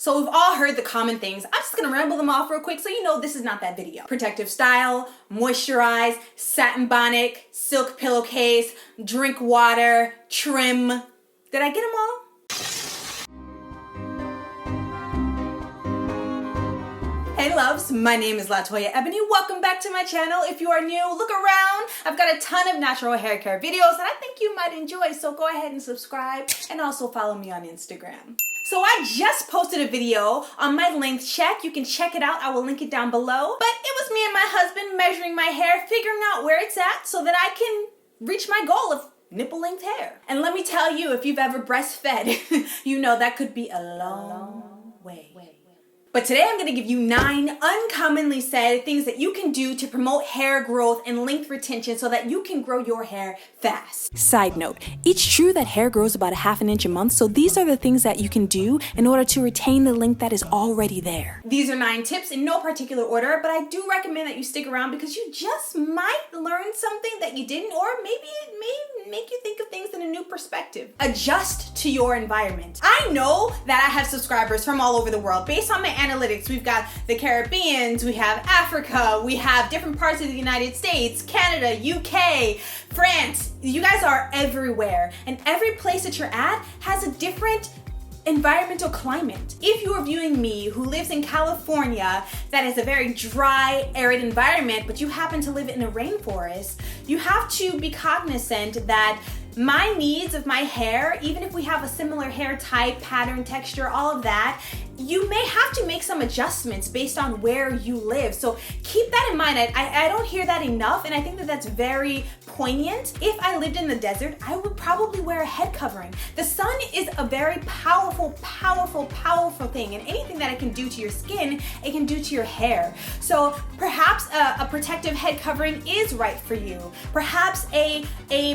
So we've all heard the common things. I'm just gonna ramble them off real quick so you know this is not that video. Protective style, moisturize, satin bonnet, silk pillowcase, drink water, trim. Did I get them all? Hey loves, my name is Latoya Ebony. Welcome back to my channel. If you are new, look around. I've got a ton of natural hair care videos that I think you might enjoy, so go ahead and subscribe and also follow me on Instagram. So I just posted a video on my length check. You can check it out. I will link it down below. But it was me and my husband measuring my hair, figuring out where it's at so that I can reach my goal of nipple length hair. And let me tell you, if you've ever breastfed, you know that could be a long way. But today I'm gonna give you 9 uncommonly said things that you can do to promote hair growth and length retention so that you can grow your hair fast. Side note, it's true that hair grows about 1/2 inch a month, so these are the things that you can do in order to retain the length that is already there. These are 9 tips in no particular order, but I do recommend that you stick around because you just might learn something that you didn't, or maybe it may make you think of things in a new perspective. Adjust to your environment. I know that I have subscribers from all over the world. Based on my analytics, we've got the Caribbeans, we have Africa, we have different parts of the United States, Canada, UK, France. You guys are everywhere, and every place that you're at has a different environmental climate. If you are viewing me, who lives in California, that is a very dry, arid environment, but you happen to live in a rainforest, you have to be cognizant that my needs of my hair, even if we have a similar hair type, pattern, texture, all of that, you may have to make some adjustments based on where you live. So keep that in mind. I don't hear that enough, and I think that that's very poignant. If I lived in the desert, I would probably wear a head covering. The sun is a very powerful, powerful, powerful thing, and anything that it can do to your skin, it can do to your hair. So perhaps a protective head covering is right for you. Perhaps a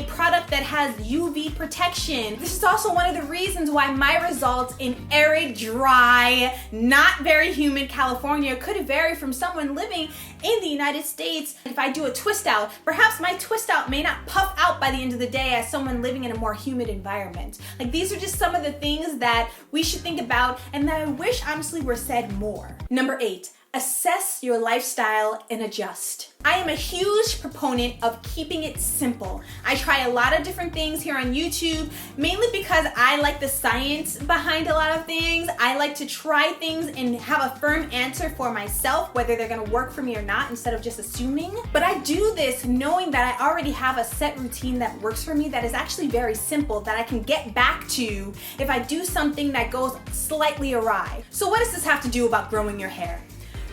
product that has UV protection. This is also one of the reasons why my results in arid, dry, not very humid California could vary from someone living in the United States. If I do a twist out, perhaps my twist out may not puff out by the end of the day as someone living in a more humid environment. Like, these are just some of the things that we should think about and that I wish honestly were said more. Number 8. Assess your lifestyle and adjust. I am a huge proponent of keeping it simple. I try a lot of different things here on YouTube, mainly because I like the science behind a lot of things. I like to try things and have a firm answer for myself, whether they're gonna work for me or not, instead of just assuming. But I do this knowing that I already have a set routine that works for me that is actually very simple, that I can get back to if I do something that goes slightly awry. So what does this have to do about growing your hair?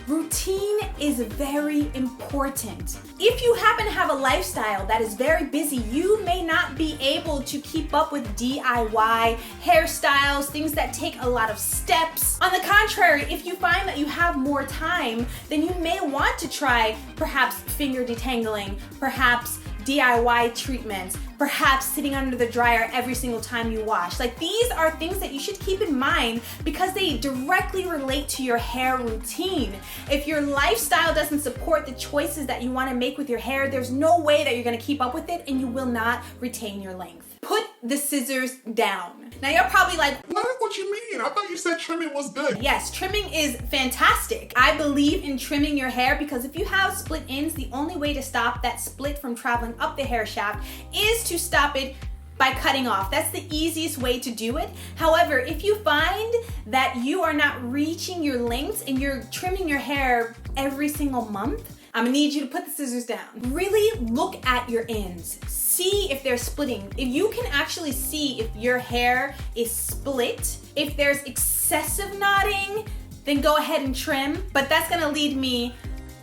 Routine is very important. If you happen to have a lifestyle that is very busy, you may not be able to keep up with DIY hairstyles, things that take a lot of steps. On the contrary, if you find that you have more time, then you may want to try perhaps finger detangling, perhaps DIY treatments, perhaps sitting under the dryer every single time you wash. Like, these are things that you should keep in mind because they directly relate to your hair routine. If your lifestyle doesn't support the choices that you want to make with your hair, there's no way that you're going to keep up with it and you will not retain your length. Put the scissors down. Now you're probably like, What you mean? I thought you said trimming was good. yes, trimming is fantastic. I believe in trimming your hair because if you have split ends, the only way to stop that split from traveling up the hair shaft is to stop it by cutting off. That's the easiest way to do it. However, if you find that you are not reaching your lengths and you're trimming your hair every single month, I'm gonna need you to put the scissors down. Really look at your ends. See if they're splitting. If you can actually see if your hair is split, if there's excessive knotting, then go ahead and trim. But that's gonna lead me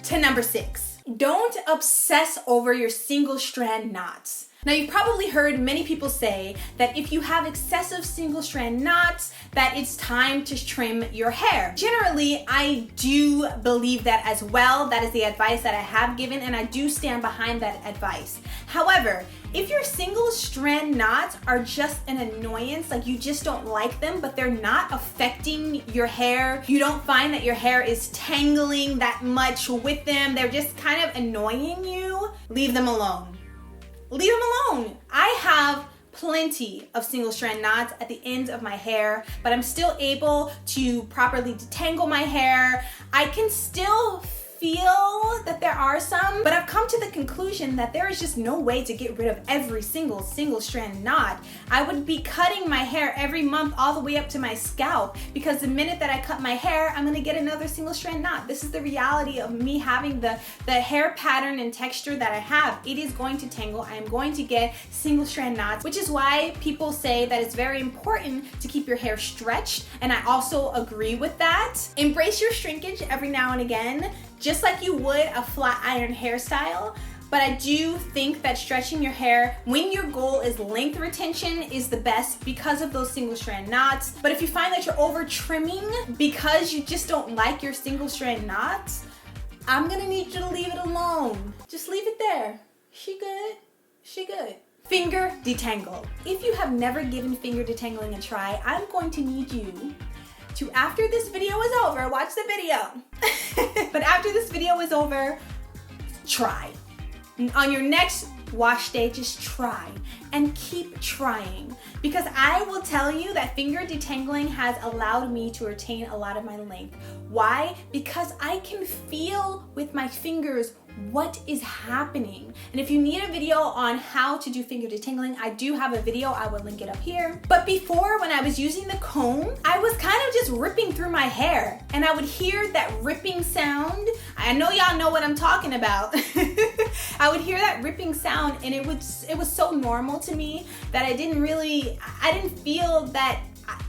to number 6. Don't obsess over your single strand knots. Now, you've probably heard many people say that if you have excessive single strand knots, that it's time to trim your hair. Generally, I do believe that as well. That is the advice that I have given, and I do stand behind that advice. However, if your single strand knots are just an annoyance, like you just don't like them, but they're not affecting your hair, you don't find that your hair is tangling that much with them, they're just kind of annoying you, leave them alone. Leave them alone. I have plenty of single strand knots at the ends of my hair, but I'm still able to properly detangle my hair. I can still feel that there are some, but I've come to the conclusion that there is just no way to get rid of every single strand knot. I would be cutting my hair every month all the way up to my scalp, because the minute that I cut my hair, I'm gonna get another single strand knot. This is the reality of me having the hair pattern and texture that I have. It is going to tangle. I am going to get single strand knots, which is why people say that it's very important to keep your hair stretched, and I also agree with that. Embrace your shrinkage every now and again, just like you would a flat iron hairstyle. But I do think that stretching your hair when your goal is length retention is the best because of those single strand knots. But if you find that you're over trimming because you just don't like your single strand knots, I'm gonna need you to leave it alone. Just leave it there. She good, she good. Finger detangle. If you have never given finger detangling a try, I'm going to need you to, after this video is over, watch the video. But after this video is over, try. On your next wash day, just try and keep trying, because I will tell you that finger detangling has allowed me to retain a lot of my length. Why? Because I can feel with my fingers what is happening. And if you need a video on how to do finger detangling, I do have a video. I will link it up here. But before, when I was using the comb, I was kind of just ripping through my hair, and I would hear that ripping sound. I know y'all know what I'm talking about. I would hear that ripping sound, and it was so normal to me that I didn't feel that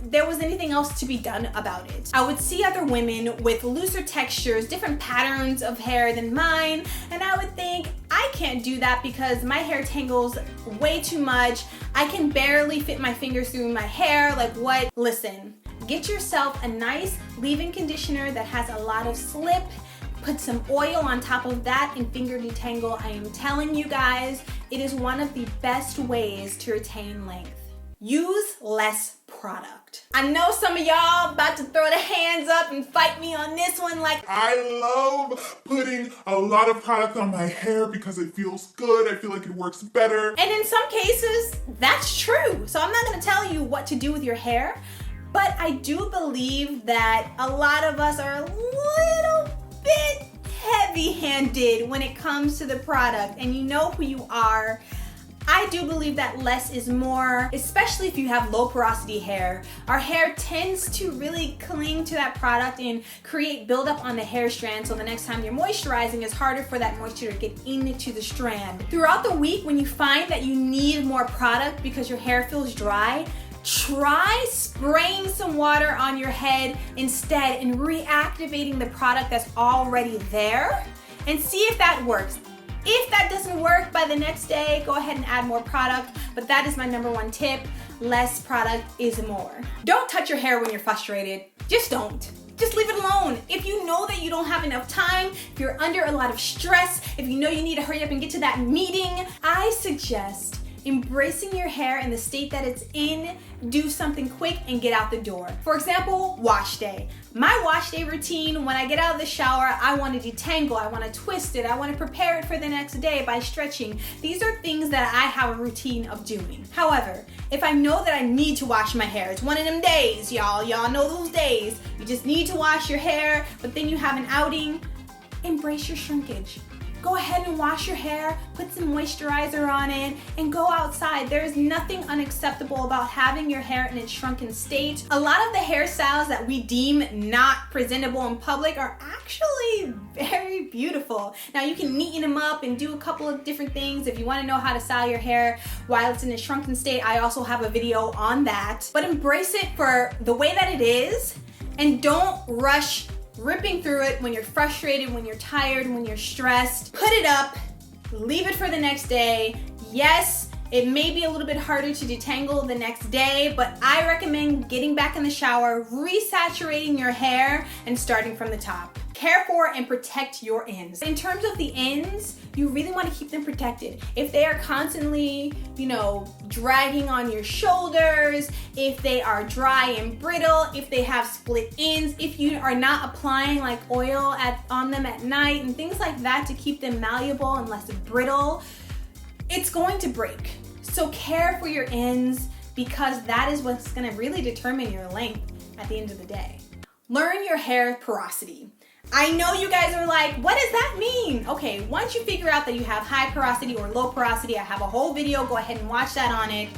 there was anything else to be done about it. I would see other women with looser textures, different patterns of hair than mine, and I would think, I can't do that because my hair tangles way too much. I can barely fit my fingers through my hair, like what? Listen, get yourself a nice leave-in conditioner that has a lot of slip. Put some oil on top of that and finger detangle. I am telling you guys, it is one of the best ways to retain length. Use less product. I know some of y'all about to throw the hands up and fight me on this one, like, I love putting a lot of product on my hair because it feels good. I feel like it works better. And in some cases, that's true. So I'm not gonna tell you what to do with your hair, but I do believe that a lot of us are a little bit heavy-handed when it comes to the product, and you know who you are. I do believe that less is more, especially if you have low porosity hair. Our hair tends to really cling to that product and create buildup on the hair strand, so the next time you're moisturizing, it's harder for that moisture to get into the strand. Throughout the week, when you find that you need more product because your hair feels dry, try spraying some water on your head instead and reactivating the product that's already there, and see if that works. If that doesn't work, by the next day, go ahead and add more product, but that is my #1 tip. Less product is more. Don't touch your hair when you're frustrated. Just don't. Just leave it alone. If you know that you don't have enough time, if you're under a lot of stress, if you know you need to hurry up and get to that meeting, I suggest embracing your hair in the state that it's in, do something quick and get out the door. For example, wash day. My wash day routine, when I get out of the shower, I want to detangle, I want to twist it, I want to prepare it for the next day by stretching. These are things that I have a routine of doing. However, if I know that I need to wash my hair, it's one of them days, y'all know those days. You just need to wash your hair, but then you have an outing, embrace your shrinkage. Go ahead and wash your hair, put some moisturizer on it, and go outside. There is nothing unacceptable about having your hair in its shrunken state. A lot of the hairstyles that we deem not presentable in public are actually very beautiful. Now you can neaten them up and do a couple of different things. If you want to know how to style your hair while it's in a shrunken state, I also have a video on that. But embrace it for the way that it is, and don't rush ripping through it when you're frustrated, when you're tired, when you're stressed. Put it up, leave it for the next day. Yes, it may be a little bit harder to detangle the next day, but I recommend getting back in the shower, resaturating your hair, and starting from the top. Care for and protect your ends. In terms of the ends, you really want to keep them protected. If they are constantly, dragging on your shoulders, if they are dry and brittle, if they have split ends, if you are not applying like oil on them at night and things like that to keep them malleable and less brittle, it's going to break. So care for your ends, because that is what's gonna really determine your length at the end of the day. Learn your hair porosity. I know you guys are like, what does that mean? Okay, once you figure out that you have high porosity or low porosity, I have a whole video, go ahead and watch that on it.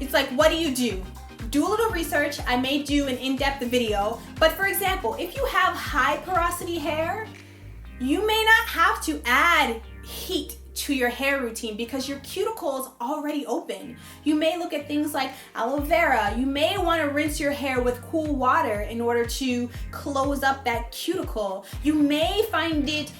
It's like, what do? Do a little research. I may do an in-depth video, but for example, if you have high porosity hair, you may not have to add heat to your hair routine because your cuticle is already open. You may look at things like aloe vera. You may want to rinse your hair with cool water in order to close up that cuticle. You may find it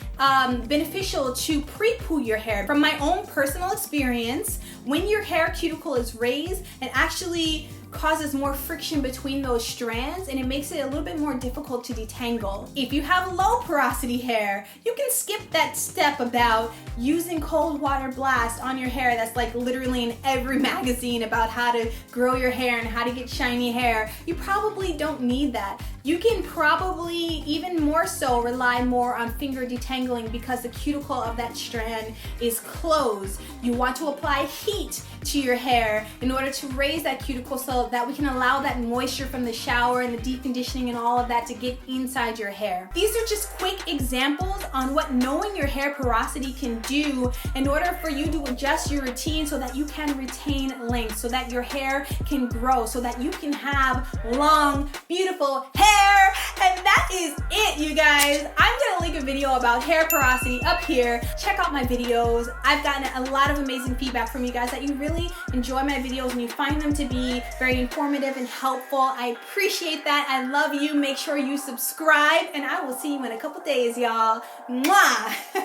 beneficial to pre-poo your hair. From my own personal experience, when your hair cuticle is raised, it actually causes more friction between those strands and it makes it a little bit more difficult to detangle. If you have low porosity hair, you can skip that step about using cold water blast on your hair. That's like literally in every magazine about how to grow your hair and how to get shiny hair. You probably don't need that. You can probably even more so rely more on finger detangling because the cuticle of that strand is closed. You want to apply heat to your hair in order to raise that cuticle so that we can allow that moisture from the shower and the deep conditioning and all of that to get inside your hair. These are just quick examples on what knowing your hair porosity can do in order for you to adjust your routine so that you can retain length, so that your hair can grow, so that you can have long, beautiful hair. And that is it, you guys. I'm gonna link a video about hair porosity up here. Check out my videos. I've gotten a lot of amazing feedback from you guys that you really enjoy my videos and you find them to be very informative and helpful. I appreciate that. I love you. Make sure you subscribe and I will see you in a couple days, y'all. Mwah!